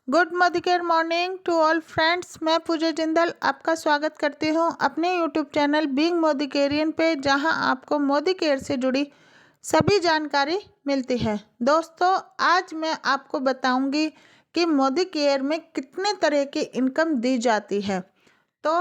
Good morning morning to all friends. मैं पूजा जिंदल आपका स्वागत करती हूं अपने यूट्यूब चैनल बीइंग मोदी केरियन पे, जहां आपको मोदी केयर से जुड़ी सभी जानकारी मिलती है। दोस्तों, आज मैं आपको बताऊंगी कि मोदी केयर में कितने तरह की इनकम दी जाती है। तो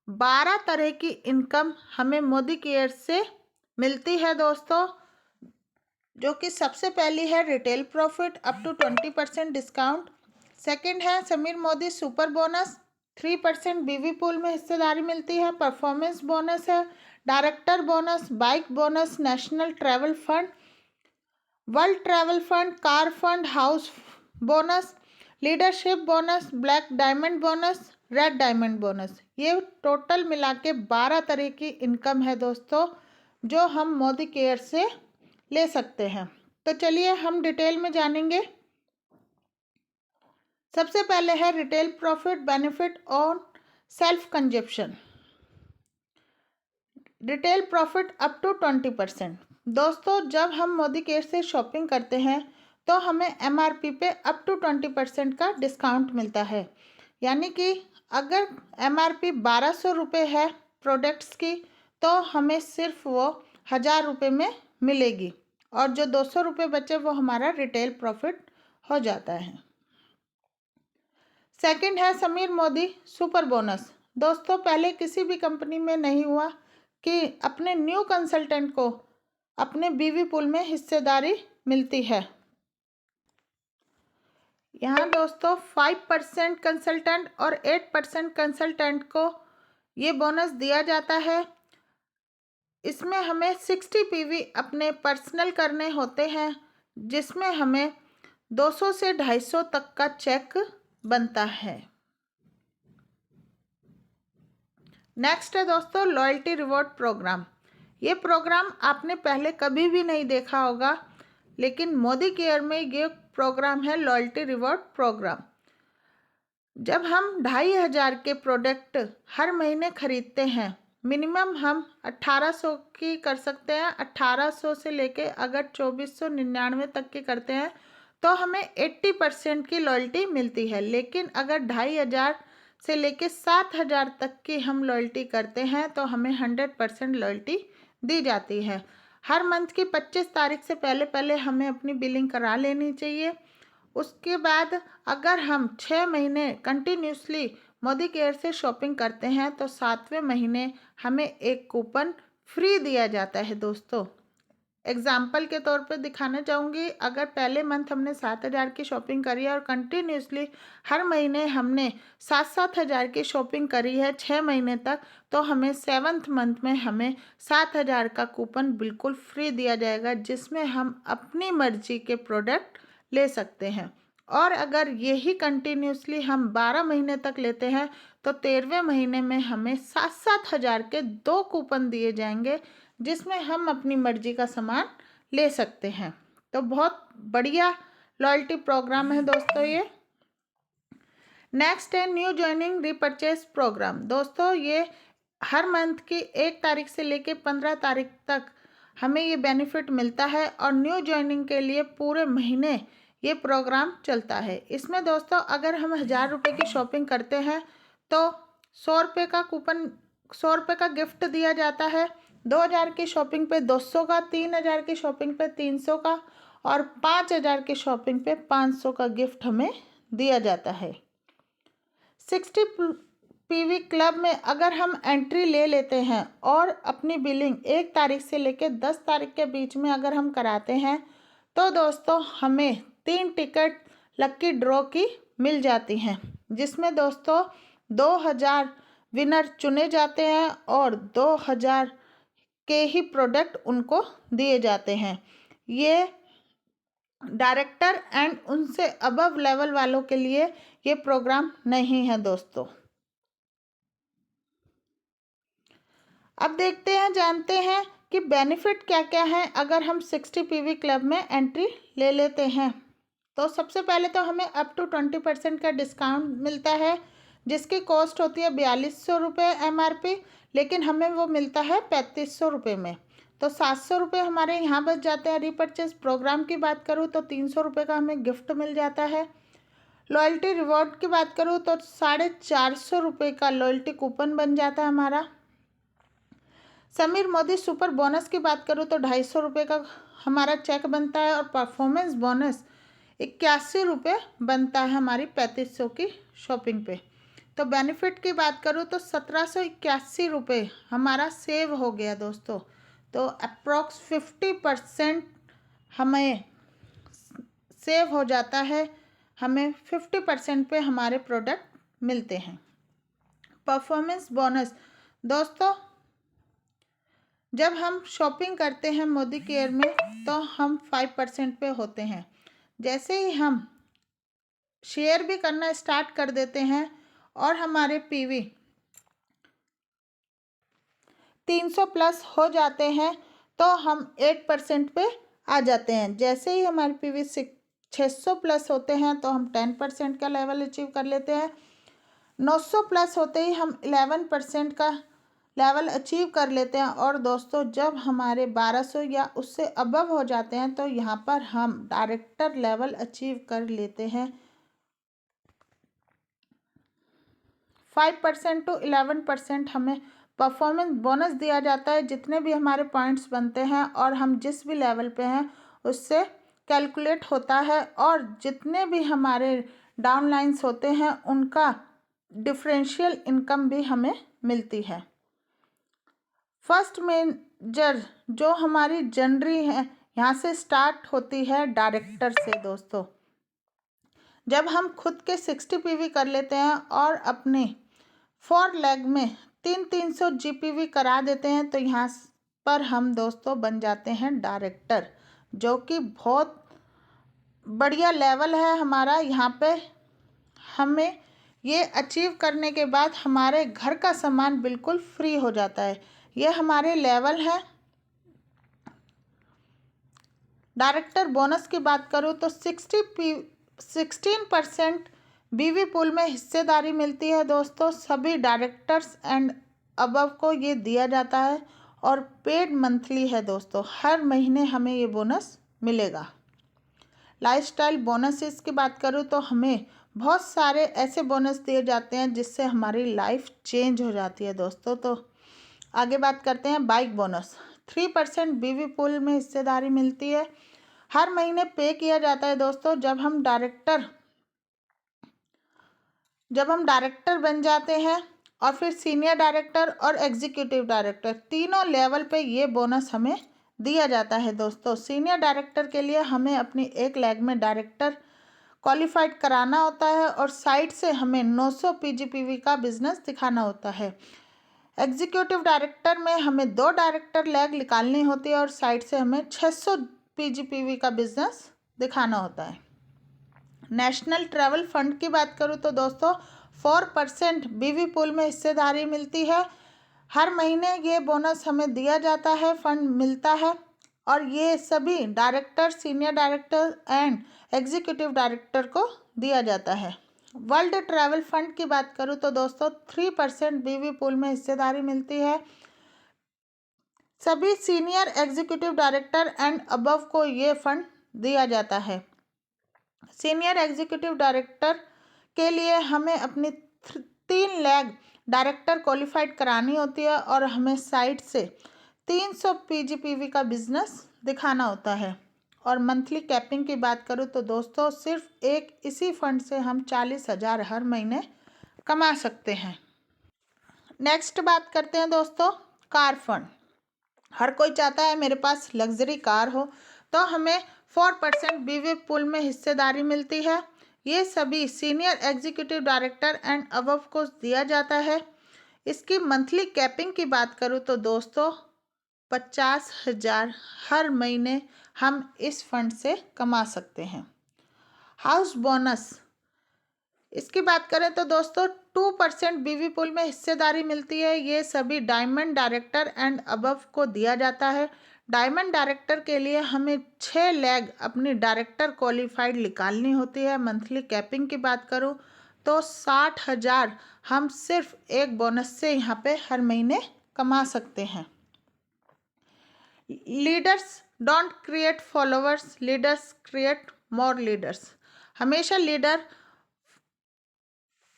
12 तरह की इनकम हमें मोदी केयर से मिलती है दोस्तों, जो कि सबसे पहली है retail profit up to 20% discount. Second है समीर मोदी सुपर बोनस, 3% बीवी पूल में हिस्सेदारी मिलती है। परफॉर्मेंस बोनस है, director bonus, bike bonus, national travel fund, world travel fund, car fund, house bonus, leadership bonus, black diamond bonus, red diamond bonus. ये total मिला के 12 तरह की इनकम है दोस्तों, जो हम मोदी केयर से ले सकते हैं। तो चलिए हम डिटेल में जानेंगे। सबसे पहले है retail profit benefit on self consumption. Retail profit up to 20%। दोस्तों, जब हम मोदी केयर से शॉपिंग करते हैं तो हमें एमआरपी पे अप टू 20% का डिस्काउंट मिलता है। यानी कि अगर एमआरपी 1200 रुपये है प्रोडक्ट्स की, तो हमें सिर्फ वो 1000 रुपये में मिलेगी, और जो 200 रुपये बचे वो हमारा रिटेल प्रॉफिट हो जाता है। सेकंड है समीर मोदी सुपर बोनस। दोस्तों, पहले किसी भी कंपनी में नहीं हुआ कि अपने न्यू कंसल्टेंट को अपने बीवी पूल में हिस्सेदारी मिलती है। यहाँ दोस्तों 5% कंसल्टेंट और 8% कंसल्टेंट को ये बोनस दिया जाता है। इसमें हमें 60 पीवी अपने पर्सनल करने होते हैं, जिसमें हमें 200 से 250 तक का चेक बनता है। नेक्स्ट है दोस्तों लॉयल्टी रिवॉर्ड प्रोग्राम। ये प्रोग्राम आपने पहले कभी भी नहीं देखा होगा, लेकिन मोदी केयर में ये प्रोग्राम है लॉयल्टी रिवॉर्ड प्रोग्राम। जब हम 2500 के प्रोडक्ट हर महीने खरीदते हैं, मिनिमम हम 1800 की कर सकते हैं। 1800 से लेके अगर 2499 तक की करते हैं तो हमें 80% की लॉयल्टी मिलती है। लेकिन अगर 2500 से लेके 7000 तक की हम लॉयल्टी करते हैं तो हमें 100% लॉयल्टी दी जाती है। हर मंथ की 25 तारीख से पहले पहले हमें अपनी बिलिंग करा लेनी चाहिए। उसके बाद अगर हम 6 महीने कंटिन्यूसली मोदी केयर से शॉपिंग करते हैं तो 7वें महीने हमें एक कूपन फ्री दिया जाता है। दोस्तों, एग्जाम्पल के तौर पे दिखाना चाहूँगी, अगर पहले मंथ हमने 7000 की शॉपिंग करी है और कंटिन्यूसली हर महीने हमने 7-7 हज़ार की शॉपिंग करी है 6 महीने तक, तो हमें 7th मंथ में हमें 7000 का कूपन बिल्कुल फ्री दिया जाएगा, जिसमें हम अपनी मर्जी के प्रोडक्ट ले सकते हैं। और अगर यही कंटिन्यूसली हम 12 महीने तक लेते हैं तो 13वें महीने में हमें 7-7 हज़ार के 2 कूपन दिए जाएंगे, जिसमें हम अपनी मर्जी का सामान ले सकते हैं। तो बहुत बढ़िया लॉयल्टी प्रोग्राम है दोस्तों ये। नेक्स्ट है न्यू ज्वाइनिंग रीपरचेज प्रोग्राम। दोस्तों, ये हर मंथ की 1 तारीख से लेके 15 तारीख तक हमें ये बेनिफिट मिलता है, और न्यू ज्वाइनिंग के लिए पूरे महीने ये प्रोग्राम चलता है। इसमें दोस्तों अगर हम 1000 रुपये की शॉपिंग करते हैं तो 100 रुपये का कूपन, 100 रुपये का गिफ्ट दिया जाता है। 2000 की शॉपिंग पे 200 का, 3000 की शॉपिंग पे 300 का, और 5000 की शॉपिंग पे 500 का गिफ्ट हमें दिया जाता है। 60 पीवी क्लब में अगर हम एंट्री ले लेते हैं और अपनी बिलिंग 1 तारीख से लेकर 10 तारीख के बीच में अगर हम कराते हैं तो दोस्तों हमें 3 टिकट लक्की ड्रॉ की मिल जाती हैं, जिसमें दोस्तों 2000 विनर चुने जाते हैं और 2000 के ही प्रोडक्ट उनको दिए जाते हैं। ये डायरेक्टर एंड उनसे अबव लेवल वालों के लिए ये प्रोग्राम नहीं है दोस्तों। अब देखते हैं, जानते हैं कि बेनिफिट क्या क्या है अगर हम 60 पीवी क्लब में एंट्री ले लेते हैं। तो सबसे पहले तो हमें अप टू 20% का डिस्काउंट मिलता है, जिसकी कॉस्ट होती है 4200 रुपये एमआरपी, लेकिन हमें वो मिलता है 3500 रुपये में। तो 700 रुपये हमारे यहाँ बच जाते हैं। रीपरचेज प्रोग्राम की बात करूँ तो 300 रुपये का हमें गिफ्ट मिल जाता है। लॉयल्टी रिवॉर्ड की बात करूँ तो 450 रुपये का लॉयल्टी कूपन बन जाता है हमारा। समीर मोदी सुपर बोनस की बात करूँ तो 250 रुपये का हमारा चेक बनता है। और परफॉर्मेंस बोनस 81 रुपये बनता है हमारी 3500 की शॉपिंग पे। तो बेनिफिट की बात करूँ तो 1781 रुपये हमारा सेव हो गया दोस्तों। तो अप्रॉक्स 50% हमें सेव हो जाता है, हमें 50% पे हमारे प्रोडक्ट मिलते हैं। परफॉर्मेंस बोनस दोस्तों, जब हम शॉपिंग करते हैं मोदी केयर में तो हम 5% पे होते हैं। जैसे ही हम शेयर भी करना स्टार्ट कर देते हैं और हमारे पीवी 300 प्लस हो जाते हैं तो हम 8% पे आ जाते हैं। जैसे ही हमारे पीवी 600 प्लस होते हैं तो हम 10% का लेवल अचीव कर लेते हैं। 900 प्लस होते ही हम 11% का लेवल अचीव कर लेते हैं। और दोस्तों जब हमारे 1200 या उससे अबव हो जाते हैं तो यहाँ पर हम डायरेक्टर लेवल अचीव कर लेते हैं। 5% टू 11% हमें परफॉर्मेंस बोनस दिया जाता है। जितने भी हमारे पॉइंट्स बनते हैं और हम जिस भी लेवल पे हैं उससे कैलकुलेट होता है। और जितने भी हमारे डाउनलाइंस होते हैं उनका डिफरेंशियल इनकम भी हमें मिलती है। फर्स्ट मेजर जो हमारी जनरी है यहाँ से स्टार्ट होती है डायरेक्टर से दोस्तों। जब हम खुद के 60 पीवी कर लेते हैं और अपने 4 लेग में 300 जीपीवी करा देते हैं तो यहाँ पर हम दोस्तों बन जाते हैं डायरेक्टर, जो कि बहुत बढ़िया लेवल है हमारा। यहाँ पे हमें ये अचीव करने के बाद हमारे घर का सामान बिल्कुल फ्री हो जाता है। ये हमारे लेवल है। डायरेक्टर बोनस की बात करूँ तो 16% बीवी पूल में हिस्सेदारी मिलती है दोस्तों। सभी डायरेक्टर्स एंड अबव को ये दिया जाता है और पेड मंथली है दोस्तों। हर महीने हमें ये बोनस मिलेगा। लाइफस्टाइल बोनसेस की बात करूँ तो हमें बहुत सारे ऐसे बोनस दिए जाते हैं जिससे हमारी लाइफ चेंज हो जाती है दोस्तों। तो आगे बात करते हैं बाइक बोनस। 3% बीवी पूल में हिस्सेदारी मिलती है। हर महीने पे किया जाता है दोस्तों। जब हम डायरेक्टर बन जाते हैं और फिर सीनियर डायरेक्टर और एग्जीक्यूटिव डायरेक्टर तीनों लेवल पे ये बोनस हमें दिया जाता है दोस्तों। सीनियर डायरेक्टर के लिए हमें अपनी एक लेग में डायरेक्टर क्वालिफाइड कराना होता है और साइड से हमें 900 पीजीपीवी का बिजनेस दिखाना होता है। एग्जीक्यूटिव डायरेक्टर में हमें 2 डायरेक्टर लेग निकालनी होती है और साइड से हमें 600 पीजीपीवी का बिजनेस दिखाना होता है। नेशनल ट्रैवल फंड की बात करूँ तो दोस्तों 4% बीवी पूल में हिस्सेदारी मिलती है। हर महीने ये बोनस हमें दिया जाता है, फंड मिलता है। और ये सभी director, senior director and executive director को दिया जाता है। वर्ल्ड ट्रैवल फंड की बात करूँ तो दोस्तों 3% बीवी पूल में हिस्सेदारी मिलती है। सभी senior executive director and above को ये फंड दिया जाता है। सीनियर एग्जीक्यूटिव डायरेक्टर के लिए हमें अपनी 3 लेग डायरेक्टर क्वालिफाइड करानी होती है और हमें साइड से 300 पीजीपीवी का बिजनेस दिखाना होता है। और मंथली कैपिंग की बात करूँ तो दोस्तों सिर्फ एक इसी फंड से हम 40,000 हर महीने कमा सकते हैं। नेक्स्ट बात करते हैं दोस्तों कार फंड। हर कोई चाहता है मेरे पास लग्जरी कार हो, तो हमें 4% बीवी पूल में हिस्सेदारी मिलती है। ये सभी senior executive director and above को दिया जाता है। इसकी मंथली कैपिंग की बात करूँ तो दोस्तों 50,000 हर महीने हम इस फंड से कमा सकते हैं। हाउस बोनस इसकी बात करें तो दोस्तों 2% बीवी पूल में हिस्सेदारी मिलती है। ये सभी डायमंड डायरेक्टर एंड अबव को दिया जाता है। डायमंड डायरेक्टर के लिए हमें 6 लेग अपनी डायरेक्टर क्वालिफाइड निकालनी होती है। मंथली कैपिंग की बात करूं तो 60,000 हम सिर्फ एक बोनस से यहाँ पे हर महीने कमा सकते हैं। Leaders don't create followers, leaders create more leaders. हमेशा लीडर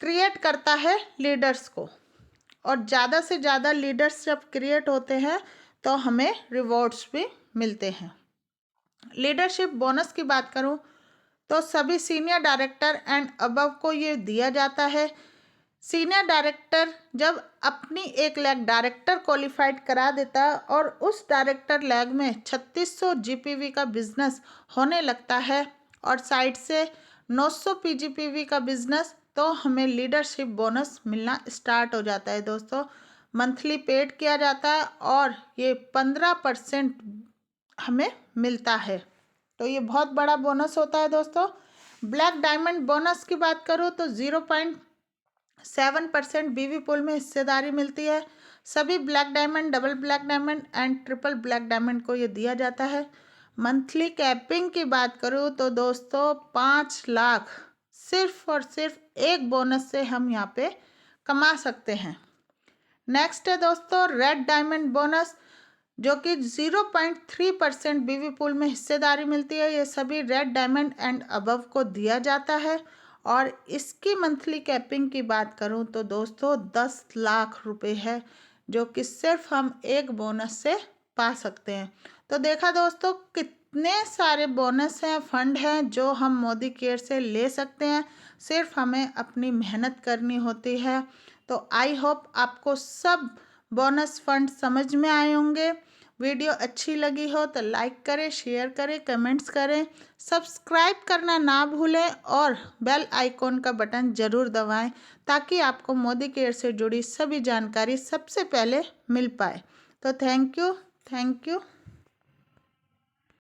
क्रिएट करता है लीडर्स को, और ज़्यादा से ज़्यादा लीडर्स जब क्रिएट होते हैं तो हमें रिवॉर्ड्स भी मिलते हैं। लीडरशिप बोनस की बात करूं तो सभी सीनियर डायरेक्टर एंड अबव को ये दिया जाता है। सीनियर डायरेक्टर जब अपनी 1 लाख डायरेक्टर क्वालिफाइड करा देता है और उस डायरेक्टर लैग में 3600 जीपीवी का बिजनेस होने लगता है और साइड से 900 पीजीपीवी का बिजनेस, तो हमें लीडरशिप बोनस मिलना स्टार्ट हो जाता है दोस्तों। मंथली पेड किया जाता है और ये 15% हमें मिलता है, तो ये बहुत बड़ा बोनस होता है दोस्तों। ब्लैक डायमंड बोनस की बात करूँ तो 0.7% बीवी पूल में हिस्सेदारी मिलती है। सभी black diamond, double black diamond and triple black diamond को ये दिया जाता है। मंथली कैपिंग की बात करूँ तो दोस्तों 5 लाख सिर्फ और सिर्फ एक बोनस से हम यहाँ पे कमा सकते हैं। नेक्स्ट है दोस्तों रेड डायमंड बोनस, जो कि 0.3% बीवी पूल में हिस्सेदारी मिलती है। ये सभी रेड डायमंड एंड अबव को दिया जाता है और इसकी मंथली कैपिंग की बात करूं तो दोस्तों 10 लाख रुपए है, जो कि सिर्फ हम एक बोनस से पा सकते हैं। तो देखा दोस्तों कितने सारे बोनस हैं, फंड हैं जो हम मोदी केयर से ले सकते हैं, सिर्फ हमें अपनी मेहनत करनी होती है। तो आई होप आपको सब बोनस फंड समझ में आए होंगे। वीडियो अच्छी लगी हो तो लाइक करें, शेयर करें, कमेंट्स करें, सब्सक्राइब करना ना भूलें और बेल आइकॉन का बटन ज़रूर दबाएं ताकि आपको मोदी केयर से जुड़ी सभी जानकारी सबसे पहले मिल पाए। तो थैंक यू।